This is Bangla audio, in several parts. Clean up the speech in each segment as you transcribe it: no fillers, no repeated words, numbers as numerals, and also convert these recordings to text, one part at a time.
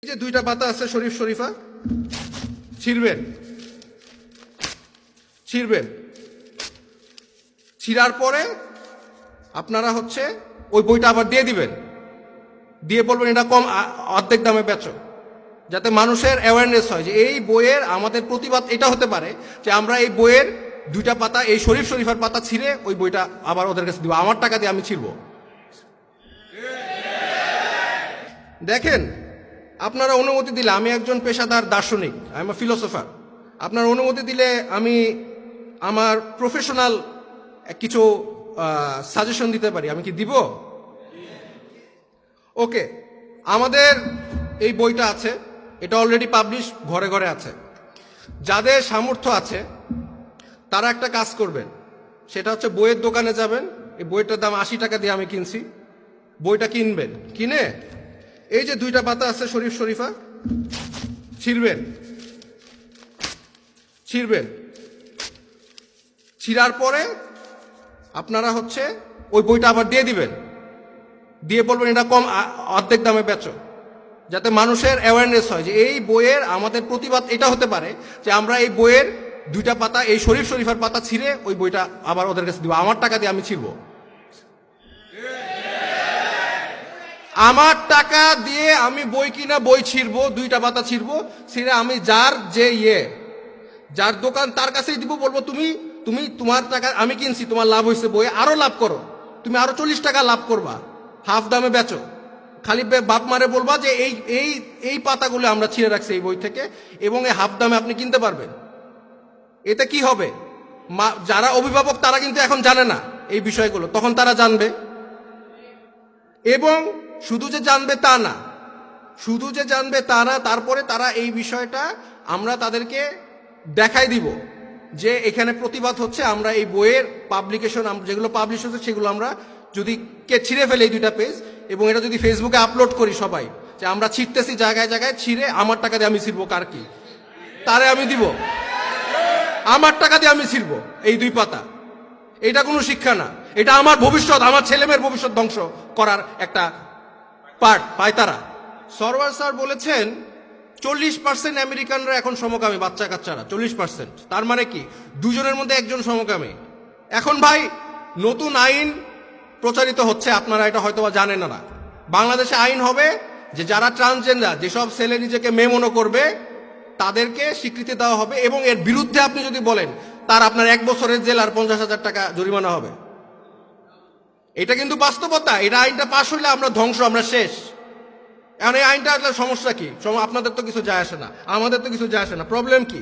যে দুইটা পাতা আছে শরীফ শরীফা ছিড়বেন ছিড়বেন ছিড়ার পরে আপনারা হচ্ছে ওই বইটা আবার দিয়ে দিবেন, দিয়ে বলবেন এটা কম অর্ধেক দামে বেচো, যাতে মানুষের অ্যাওয়ারনেস হয় যে এই বইয়ের আমাদের প্রতিবাদ এটা হতে পারে যে আমরা এই বইয়ের দুইটা পাতা এই শরীফ শরীফার পাতা ছিঁড়ে ওই বইটা আবার ওদের কাছে দিব, আমার টাকা দিয়ে আমি ছিড়বো। দেখেন, আপনারা অনুমতি দিলে, আমি একজন পেশাদার দার্শনিক, আই এম আ ফিলোসফার, আপনারা অনুমতি দিলে আমি আমার প্রফেশনাল কিছু সাজেশন দিতে পারি। আমি কি দিব? ওকে, আমাদের এই বইটা আছে, এটা অলরেডি পাবলিশ, ঘরে ঘরে আছে। যাদের সামর্থ্য আছে তারা একটা কাজ করবেন, সেটা হচ্ছে বইয়ের দোকানে যাবেন, এই বইটার দাম 80 টাকা দিয়ে আমি কিনছি, বইটা কিনবেন, কিনে এই যে দুইটা পাতা আছে শরীফ শরীফা ছিড়বেন ছিড়বেন ছিড়ার পরে আপনারা হচ্ছে ওই বইটা আবার দিয়ে দিবেন, দিয়ে বলবেন এটা কম অর্ধেক দামে বেচো, যাতে মানুষের অ্যাওয়ারনেস হয় যে এই বইয়ের আমাদের প্রতিবাদ এটা হতে পারে যে আমরা এই বইয়ের দুইটা পাতা এই শরীফ শরীফার পাতা ছিঁড়ে ওই বইটা আবার ওদের কাছে দিব, আমার টাকা দিয়ে আমি ছিড়বো। আমার টাকা দিয়ে আমি বই কিনা বই ছিড়বো, দুইটা পাতা ছিড়বো, ছিঁড়ে আমি যার যে যার দোকান তার কাছেই দিব, বলবো তুমি তুমি তোমার টাকা আমি কিনছি, তোমার লাভ হয়েছে, বই আরো লাভ করো, তুমি আরো 40 টাকা লাভ করবা, হাফ দামে বেচো। খালি বাপ মারে বলবা যে এই এই এই পাতাগুলো আমরা ছিঁড়ে রাখছি এই বই থেকে, এবং এই হাফ দামে আপনি কিনতে পারবেন। এতে কি হবে, যারা অভিভাবক তারা কিন্তু এখন জানে না এই বিষয়গুলো, তখন তারা জানবে। এবং শুধু যে জানবে তা না, শুধু যে জানবে তা না, তারপরে তারা এই বিষয়টা আমরা তাদেরকে দেখাই দিব যে এখানে প্রতিবাদ হচ্ছে, আমরা এই বইয়ের পাবলিকেশন যেগুলো পাবলিশ হচ্ছে সেগুলো আমরা যদি ছিঁড়ে ফেলে এই দুইটা পেজ, এবং এটা যদি ফেসবুকে আপলোড করি সবাই যে আমরা ছিঁড়তেছি জায়গায় জায়গায়, ছিঁড়ে আমার টাকা দিয়ে আমি ছিড়বো, কার কি তারে আমি দিব, আমার টাকা দিয়ে আমি ছিড়বো এই দুই পাতা। এটা কোনো শিক্ষা না, এটা আমার ভবিষ্যৎ, আমার ছেলেমেয়ের ভবিষ্যৎ ধ্বংস করার একটা পার্ট পায় তারা। সরওয়ার স্যার বলেছেন 40% আমেরিকানরা এখন সমকামী, বাচ্চা কাচ্চারা 40%, তার মানে কি দুজনের মধ্যে একজন সমকামী। এখন ভাই নতুন আইন প্রচারিত হচ্ছে, আপনারা এটা হয়তো বা জানেন না, বাংলাদেশে আইন হবে যে যারা ট্রান্সজেন্ডার, যেসব ছেলে নিজেকে মেয়ে মনে করবে তাদেরকে স্বীকৃতি দেওয়া হবে, এবং এর বিরুদ্ধে আপনি যদি বলেন তার আপনার 1 বছরের জেল আর 50,000 টাকা জরিমানা হবে। এটা কিন্তু বাস্তবতা, এটা আইনটা পাশ হইলে আমরা ধ্বংস, আমরা শেষ। এখন এই আইনটা আসলে সমস্যা কি? আপনাদের তো কিছু যায় আসে না, আমাদের তো কিছু যায় আসে না। প্রবলেম কি?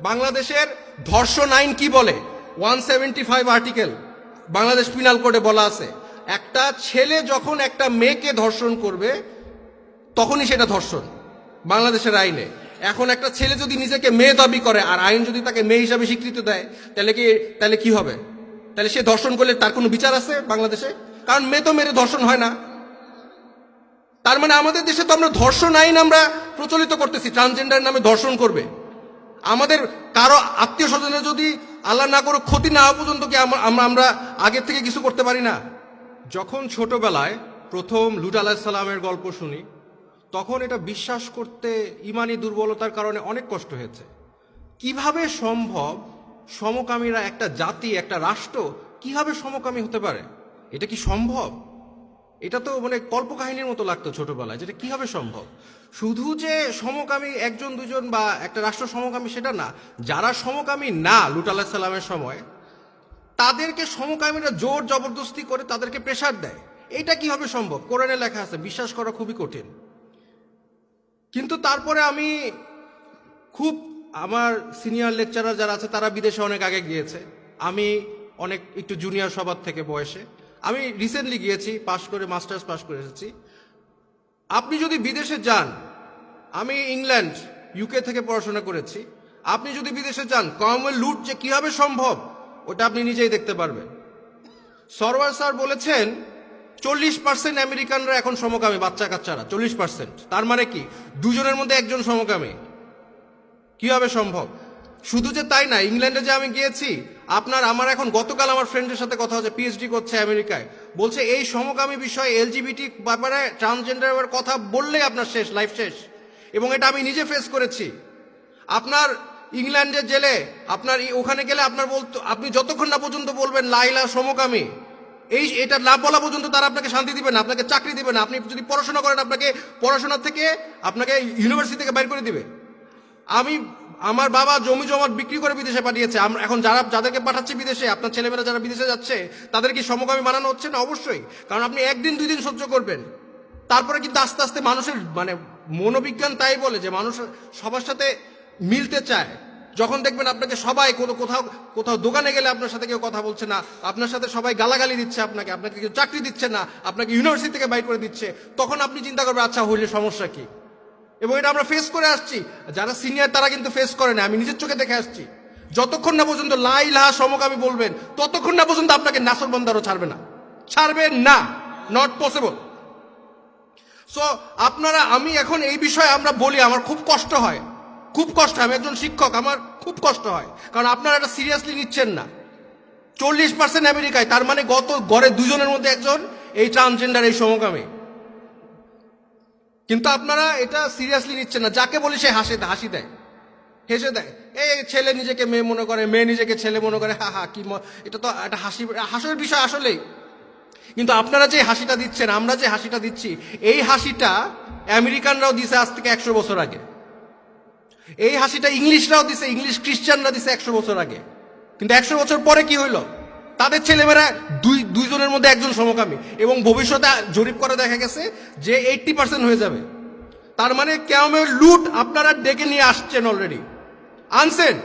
বাংলাদেশের ধর্ষণ আইন কি বলে? 175 আর্টিকেল বাংলাদেশ পিনাল কোডে বলা আছে, একটা ছেলে যখন একটা মেয়েকে ধর্ষণ করবে তখনই সেটা ধর্ষণ বাংলাদেশের আইনে। এখন একটা ছেলে যদি নিজেকে মেয়ে দাবি করে আর আইন যদি তাকে মেয়ে হিসাবে স্বীকৃতি দেয়, তাহলে কি হবে? তাহলে সে ধর্ষণ করলে তার কোনো বিচার আছে বাংলাদেশে? কারণ মেয়ে তো মেরে ধর্ষণ হয় না। তার মানে আমাদের দেশে তো আমরা ধর্ষণ আইন আমরা প্রচলিত করতেছি, ট্রান্সজেন্ডার নামে ধর্ষণ করবে। আমাদের কারো আত্মীয় স্বজনের যদি আল্লাহ না করে ক্ষতি না হওয়া পর্যন্ত কি আমরা আগের থেকে কিছু করতে পারি না? যখন ছোটবেলায় প্রথম লুত আলাইহিস সালামের গল্প শুনি, তখন এটা বিশ্বাস করতে ইমানি দুর্বলতার কারণে অনেক কষ্ট হয়েছে। কিভাবে সম্ভব সমকামীরা, একটা জাতি, একটা রাষ্ট্র কিভাবে সমকামী হতে পারে? এটা কি সম্ভব? এটা তো মানে কল্পকাহিনীর মতো লাগতো ছোটবেলায়, যেটা কিভাবে সম্ভব। শুধু যে সমকামী একজন দুজন বা একটা রাষ্ট্র সমকামী সেটা না, যারা সমকামী না লুত আলাইহিস সালামের সময়, তাদেরকে সমকামীরা জোর জবরদস্তি করে তাদেরকে প্রেসার দেয়। এটা কিভাবে সম্ভব? কোরআনে লেখা আছে, বিশ্বাস করা খুবই কঠিন। কিন্তু তারপরে আমি আমার সিনিয়র লেকচারার যারা আছে তারা বিদেশে অনেক আগে গিয়েছে, আমি অনেক একটু জুনিয়র সবার থেকে বয়সে, আমি রিসেন্টলি গিয়েছি, মাস্টার্স পাস করে এসেছি। আপনি যদি বিদেশে যান, আমি ইংল্যান্ড ইউকে থেকে পড়াশোনা করেছি, আপনি যদি বিদেশে যান, কমওয়েলথ লুট যে কিভাবে সম্ভব ওটা আপনি নিজেই দেখতে পারবেন। সরওয়ার স্যার বলেছেন 40% আমেরিকানরা এখন সমকামী, বাচ্চা কাচ্চারা 40%, তার মানে কি দুজনের মধ্যে একজন সমকামী। কিভাবে সম্ভব? শুধু যে তাই না, ইংল্যান্ডে যে আমি গিয়েছি, আমার এখন গতকাল আমার ফ্রেন্ডের সাথে কথা হচ্ছে, পিএইচডি করছে আমেরিকায়, বলছে এই সমকামী বিষয়, এলজিবিটি ব্যাপারে, ট্রান্সজেন্ডারের কথা বললেই আপনার শেষ, লাইফ শেষ। এবং এটা আমি নিজে ফেস করেছি। আপনার ইংল্যান্ডের জেলে আপনার ওখানে গেলে আপনার আপনি যতক্ষণ না পর্যন্ত বলবেন লাইলা সমকামী, এটা না বলা পর্যন্ত তারা আপনাকে শান্তি দিবে না, আপনাকে চাকরি দিবে না। আপনি যদি পড়াশোনা করেন আপনাকে পড়াশোনা থেকে আপনাকে ইউনিভার্সিটি থেকে বাইর করে দিবে। আমার বাবা জমি জমা বিক্রি করে বিদেশে পাঠিয়েছে। এখন যাদেরকে পাঠাচ্ছে বিদেশে, আপনার ছেলেমেয়েরা যারা বিদেশে যাচ্ছে তাদের কি সমকামী বানানো হচ্ছে না? অবশ্যই। কারণ আপনি একদিন 2 দিন সহ্য করবেন, তারপরে কিন্তু আস্তে আস্তে মানুষের মনোবিজ্ঞান তাই বলে যে মানুষ সবার সাথে মিলতে চায়। যখন দেখবেন আপনাকে সবাই কোথাও দোকানে গেলে আপনার সাথে কেউ কথা বলছে না, আপনার সাথে সবাই গালাগালি দিচ্ছে, আপনাকে কেউ চাকরি দিচ্ছে না, আপনাকে ইউনিভার্সিটি থেকে বাইর করে দিচ্ছে, তখন আপনি চিন্তা করবেন আচ্ছা হইলে সমস্যা কি। এবং এটা আমরা ফেস করে আসছি। যারা সিনিয়র তারা কিন্তু ফেস করে না, আমি নিজের চোখে দেখে আসছি। যতক্ষণ না পর্যন্ত লা ইলাহা সমকামী বলবেন ততক্ষণ না পর্যন্ত আপনাকে নাসরবন্দারও ছাড়বে না, নট পসিবল। সো আমি এখন এই বিষয়ে আমরা বলি, আমার খুব কষ্ট হয়। আমি একজন শিক্ষক, আমার খুব কষ্ট হয়, কারণ আপনারা এটা সিরিয়াসলি নিচ্ছেন না। 40% আমেরিকায়, তার মানে গড়ে 2 জনের মধ্যে একজন এই ট্রান্সজেন্ডার, এই সমকামী। কিন্তু আপনারা এটা সিরিয়াসলি নিচ্ছেন না। যাকে বলি সে হেসে দেয়। এই ছেলে নিজেকে মেয়ে মনে করে, মেয়ে নিজেকে ছেলে মনে করে, কি এটা তো একটা হাসির বিষয় আসলেই। কিন্তু আপনারা যে হাসিটা দিচ্ছেন, আমরা যে হাসিটা দিচ্ছি, এই হাসিটা আমেরিকানরাও দিছে আজ থেকে 100 বছর আগে। এই হাসিটা ইংলিশরাও দিছে, ইংলিশ খ্রিস্টানরা দিছে 100 বছর আগে। কিন্তু 100 বছর পরে কি হইল? তাদের ছেলেমেয়েরা 2 জনের মধ্যে একজন সমকামী, এবং ভবিষ্যতে জরিপ করে দেখা গেছে যে 80% হয়ে যাবে। তার মানে কিয়ামতের লুট আপনারা ডেকে নিয়ে আসছেন, অলরেডি আনছেন,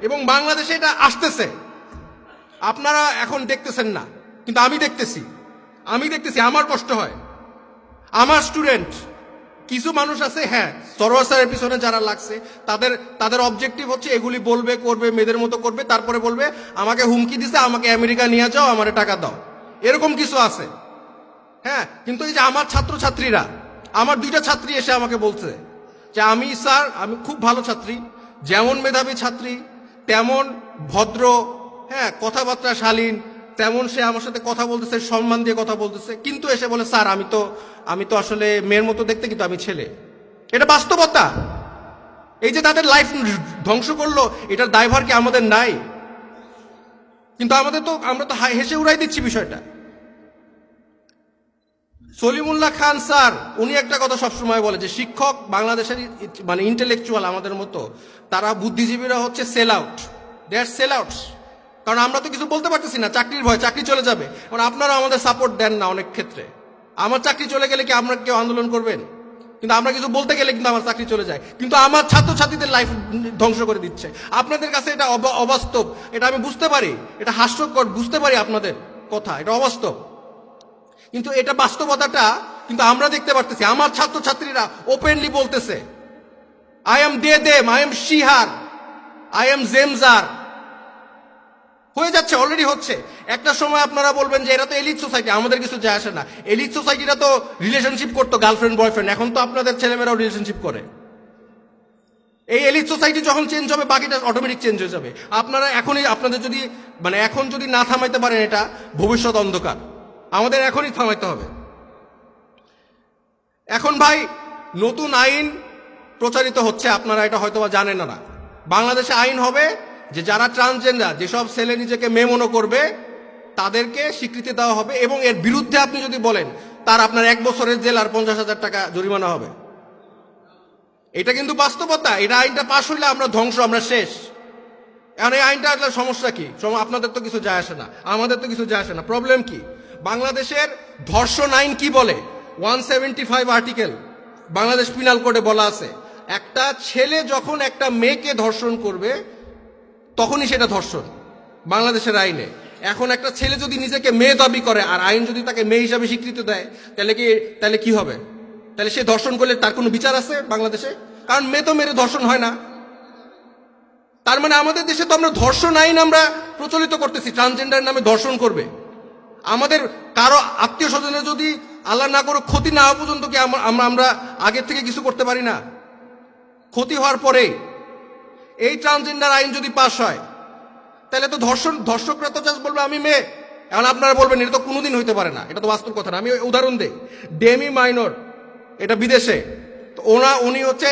এবং বাংলাদেশে এটা আসতেছে। আপনারা এখন দেখতেছেন না, কিন্তু আমি দেখতেছি। আমার কষ্ট হয়। আমার স্টুডেন্ট কিছু মানুষ আছে, হ্যাঁ, সরোয়ার স্যারের পিছনে যারা লাগছে তাদের অবজেক্টিভ হচ্ছে এগুলি বলবে, করবে, মেয়েদের মতো করবে, তারপরে বলবে আমাকে হুমকি দিছে, আমাকে আমেরিকা নিয়ে যাও, আমারে টাকা দাও। এরকম কিছু আছে, হ্যাঁ। কিন্তু এই যে আমার ছাত্রছাত্রীরা, আমার 2টা ছাত্রী এসে আমাকে বলছে যে স্যার আমি খুব ভালো ছাত্রী, যেমন মেধাবী ছাত্রী তেমন ভদ্র, হ্যাঁ, কথাবার্তা শালীন, তেমন সে আমার সাথে কথা বলতেছে, সম্মান দিয়ে কথা বলতেছে, কিন্তু এসে বলে স্যার আমি তো আসলে মেয়ের মতো দেখতে, কিন্তু আমি ছেলে। এটা বাস্তবতা। এই যে তাদের লাইফ ধ্বংস করলো, এটার দায়ভার কি আমাদের নাই? কিন্তু আমরা তো হেসে উড়াই দিচ্ছি বিষয়টা। সলিমুল্লাহ খান স্যার উনি একটা কথা সবসময় বলে যে শিক্ষক বাংলাদেশের ইন্টেলেকচুয়াল আমাদের মতো, তারা বুদ্ধিজীবীরা হচ্ছে সেল আউট, দে আর সেল আউটস। কারণ আমরা তো কিছু বলতে পারতেছি না, চাকরির ভয়, চাকরি চলে যাবে। কারণ আপনারা আমাদের সাপোর্ট দেন না অনেক ক্ষেত্রে। আমার চাকরি চলে গেলে কি আমরা কেউ আন্দোলন করবেন? কিন্তু আমরা কিছু বলতে গেলে কিন্তু আমার চাকরি চলে যায়, কিন্তু আমার ছাত্রছাত্রীদের লাইফ ধ্বংস করে দিচ্ছে। আপনাদের কাছে এটা অবাস্তব, এটা আমি বুঝতে পারি, এটা হাস্যকর, বুঝতে পারি আপনাদের কথা, এটা অবাস্তব, কিন্তু এটা বাস্তবতাটা কিন্তু আমরা দেখতে পারতেছি। আমার ছাত্রছাত্রীরা ওপেনলি বলতেছে আই এম দেম, আই এম শিহার, আই এম জেমজার। হয়ে যাচ্ছে, অলরেডি হচ্ছে। একটা সময় আপনারা বলবেন যে এরা তো এলিট সোসাইটি, আমাদের কিছু যায় আসে না। এলিট সোসাইটিরা তো রিলেশনশিপ করতো, গার্লফ্রেন্ড বয়ফ্রেন্ড, এখন তো আপনাদের ছেলেমেয়েরাও রিলেশনশিপ করে। এই এলিট সোসাইটি যখন চেঞ্জ হবে, বাকিটা অটোমেটিক চেঞ্জ হয়ে যাবে। আপনারা আপনাদের যদি এখন যদি না থামাইতে পারেন, এটা ভবিষ্যৎ অন্ধকার। আমাদের এখনই থামাইতে হবে। এখন ভাই নতুন আইন প্রচারিত হচ্ছে, আপনারা এটা হয়তোবা জানেন না। বাংলাদেশে আইন হবে যে যারা ট্রান্সজেন্ডার, যেসব ছেলে নিজেকে মেয়ে মনে করবে তাদেরকে স্বীকৃতি দেওয়া হবে, এবং এর বিরুদ্ধে আপনি যদি বলেন তার আপনার 1 বছরের জেল আর 50,000 টাকা জরিমানা হবে। এটা কিন্তু বাস্তবতা। এটা আইনটা পাশ হইলে আমরা ধ্বংস, আমরা শেষ। এখন এই আইনটা আসলে সমস্যা কি? আপনাদের তো কিছু যায় আসে না, আমাদের তো কিছু যায় আসে না। প্রবলেম কি? বাংলাদেশের ধর্ষণ আইন কি বলে? 175 আর্টিকেল বাংলাদেশ পিনাল কোডে বলা আছে, একটা ছেলে যখন একটা মেয়েকে ধর্ষণ করবে তখনই সেটা ধর্ষণ বাংলাদেশের আইনে। এখন একটা ছেলে যদি নিজেকে মেয়ে দাবি করে আর আইন যদি তাকে মেয়ে হিসাবে স্বীকৃতি দেয়, তাহলে কি হবে? তাহলে সে ধর্ষণ করলে তার কোনো বিচার আছে বাংলাদেশে? কারণ মেয়ে তো মেরে ধর্ষণ হয় না। তার মানে আমাদের দেশে তো আমরা ধর্ষণ আইন আমরা প্রচলিত করতেছি, ট্রান্সজেন্ডার নামে ধর্ষণ করবে। আমাদের কারো আত্মীয় স্বজনের যদি আল্লাহ না করো ক্ষতি না হওয়া পর্যন্ত কি আমরা আগের থেকে কিছু করতে পারি না? ক্ষতি হওয়ার পরে এই ট্রান্সজেন্ডার আইন যদি পাস হয়, তাহলে তো ধর্ষকরা তো জাস্ট বলবে আমি মেয়ে। এখন আপনারা বলবেন এটা তো কোনোদিন হইতে পারে না, এটা তো বাস্তব কথা না। আমি উদাহরণ দেই, ডেমি মাইনর, এটা বিদেশে, তো উনি হচ্ছে